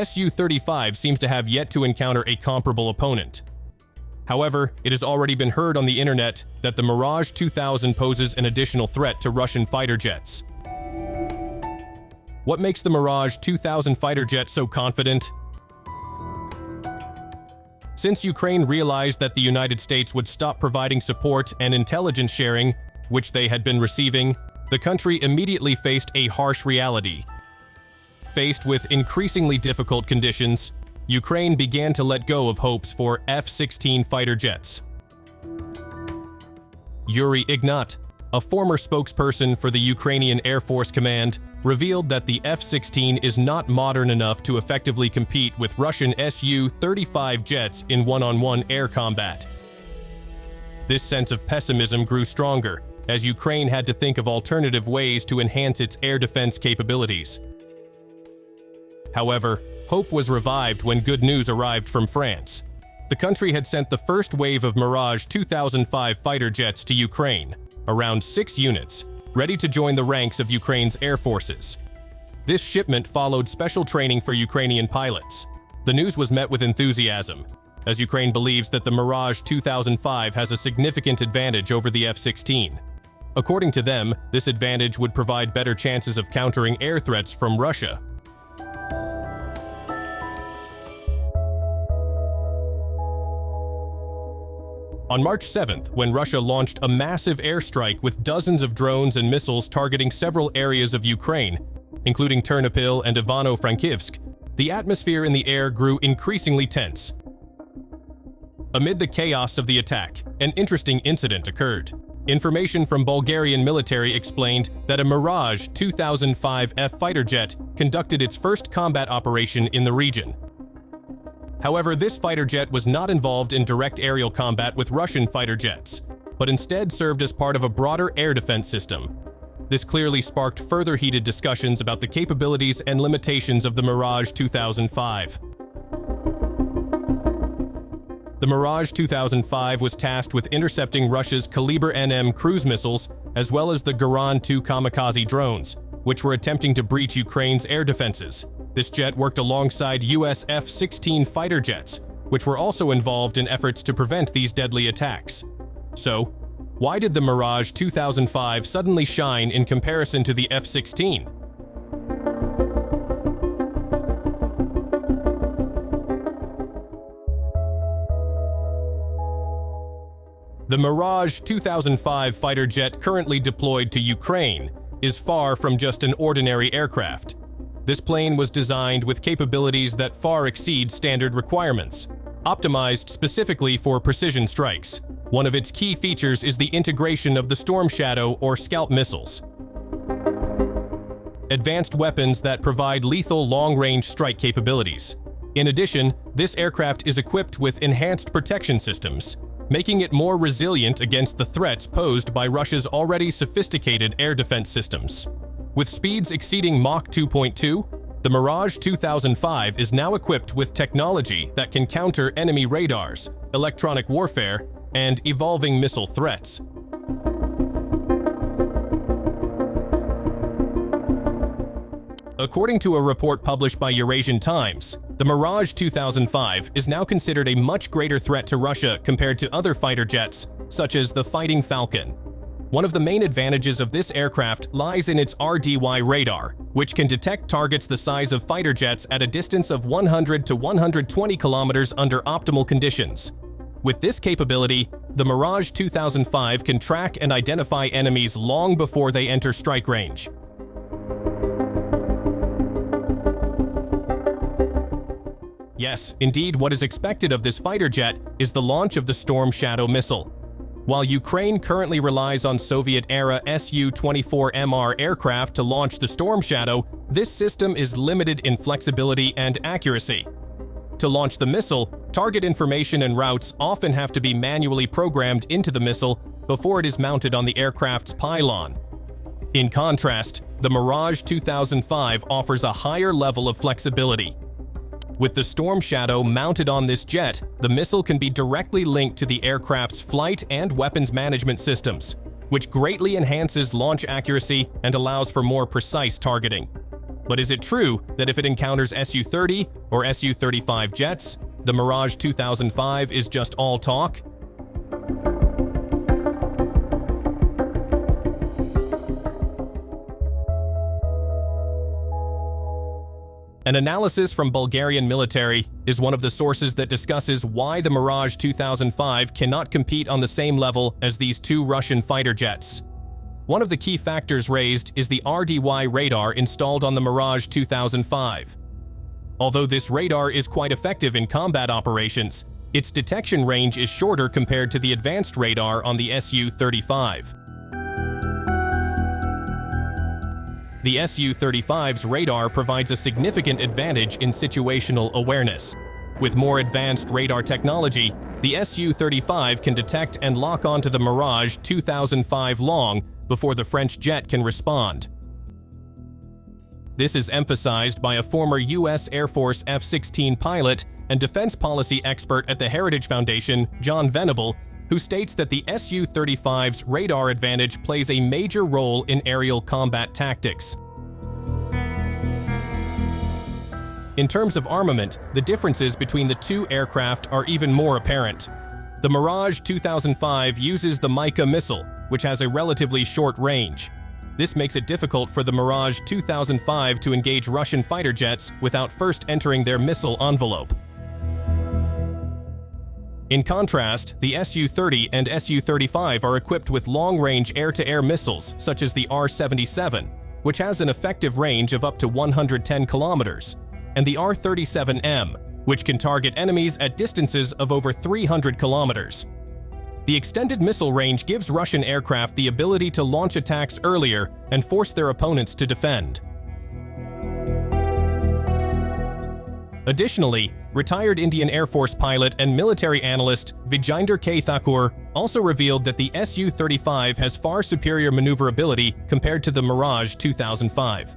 Su-35 seems to have yet to encounter a comparable opponent. However, it has already been heard on the internet that the Mirage 2000 poses an additional threat to Russian fighter jets. What makes the Mirage 2000 fighter jet so confident? Since Ukraine realized that the United States would stop providing support and intelligence sharing, which they had been receiving, the country immediately faced a harsh reality. Faced with increasingly difficult conditions, Ukraine began to let go of hopes for F-16 fighter jets. Yuri Ignat, a former spokesperson for the Ukrainian Air Force Command, revealed that the F-16 is not modern enough to effectively compete with Russian Su-35 jets in one-on-one air combat. This sense of pessimism grew stronger as Ukraine had to think of alternative ways to enhance its air defense capabilities. However, hope was revived when good news arrived from France. The country had sent the first wave of Mirage 2005 fighter jets to Ukraine, around 6 units, ready to join the ranks of Ukraine's air forces. This shipment followed special training for Ukrainian pilots. The news was met with enthusiasm, as Ukraine believes that the Mirage 2005 has a significant advantage over the F-16. According to them, this advantage would provide better chances of countering air threats from Russia. On March 7th, when Russia launched a massive airstrike with dozens of drones and missiles targeting several areas of Ukraine, including Ternopil and Ivano-Frankivsk, the atmosphere in the air grew increasingly tense. Amid the chaos of the attack, an interesting incident occurred. Information from Bulgarian military explained that a Mirage 2005 F fighter jet conducted its first combat operation in the region. However, this fighter jet was not involved in direct aerial combat with Russian fighter jets, but instead served as part of a broader air defense system. This clearly sparked further heated discussions about the capabilities and limitations of the Mirage 2005. The Mirage 2005 was tasked with intercepting Russia's Kaliber NM cruise missiles, as well as the Garan-2 kamikaze drones, which were attempting to breach Ukraine's air defenses. This jet worked alongside US F-16 fighter jets, which were also involved in efforts to prevent these deadly attacks. So, why did the Mirage 2005 suddenly shine in comparison to the F-16? The Mirage 2005 fighter jet currently deployed to Ukraine is far from just an ordinary aircraft. This plane was designed with capabilities that far exceed standard requirements, optimized specifically for precision strikes. One of its key features is the integration of the Storm Shadow or Scalp missiles, advanced weapons that provide lethal long-range strike capabilities. In addition, this aircraft is equipped with enhanced protection systems, making it more resilient against the threats posed by Russia's already sophisticated air defense systems. With speeds exceeding Mach 2.2, the Mirage 2005 is now equipped with technology that can counter enemy radars, electronic warfare, and evolving missile threats. According to a report published by Eurasian Times, the Mirage 2005 is now considered a much greater threat to Russia compared to other fighter jets, such as the Fighting Falcon. One of the main advantages of this aircraft lies in its RDY radar, which can detect targets the size of fighter jets at a distance of 100 to 120 kilometers under optimal conditions. With this capability, the Mirage 2005 can track and identify enemies long before they enter strike range. Yes, indeed, what is expected of this fighter jet is the launch of the Storm Shadow missile. While Ukraine currently relies on Soviet-era Su-34MR aircraft to launch the Storm Shadow, this system is limited in flexibility and accuracy. To launch the missile, target information and routes often have to be manually programmed into the missile before it is mounted on the aircraft's pylon. In contrast, the Mirage 2005 offers a higher level of flexibility. With the Storm Shadow mounted on this jet, the missile can be directly linked to the aircraft's flight and weapons management systems, which greatly enhances launch accuracy and allows for more precise targeting. But is it true that if it encounters Su-30 or Su-35 jets, the Mirage 2005 is just all talk? An analysis from Bulgarian military is one of the sources that discusses why the Mirage 2005 cannot compete on the same level as these two Russian fighter jets. One of the key factors raised is the RDY radar installed on the Mirage 2005. Although this radar is quite effective in combat operations, its detection range is shorter compared to the advanced radar on the Su-35. The Su-35's radar provides a significant advantage in situational awareness. With more advanced radar technology, the Su-35 can detect and lock onto the Mirage 2005 long before the French jet can respond. This is emphasized by a former U.S. Air Force F-16 pilot and defense policy expert at the Heritage Foundation, John Venable, who states that the Su-35's radar advantage plays a major role in aerial combat tactics. In terms of armament, the differences between the two aircraft are even more apparent. The Mirage 2005 uses the Mica missile, which has a relatively short range. This makes it difficult for the Mirage 2005 to engage Russian fighter jets without first entering their missile envelope. In contrast, the Su-30 and Su-35 are equipped with long-range air-to-air missiles such as the R-77, which has an effective range of up to 110 kilometers, and the R-37M, which can target enemies at distances of over 300 kilometers. The extended missile range gives Russian aircraft the ability to launch attacks earlier and force their opponents to defend. Additionally, retired Indian Air Force pilot and military analyst Vijinder K. Thakur also revealed that the Su-35 has far superior maneuverability compared to the Mirage 2005.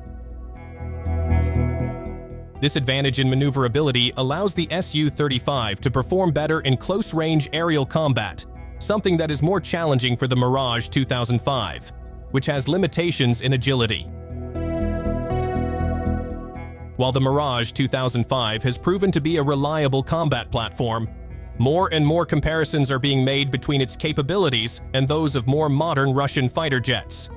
This advantage in maneuverability allows the Su-35 to perform better in close-range aerial combat, something that is more challenging for the Mirage 2005, which has limitations in agility. While the Mirage 2005 has proven to be a reliable combat platform, more and more comparisons are being made between its capabilities and those of more modern Russian fighter jets.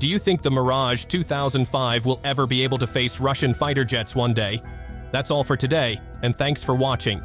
Do you think the Mirage 2005 will ever be able to face Russian fighter jets one day? That's all for today, and thanks for watching.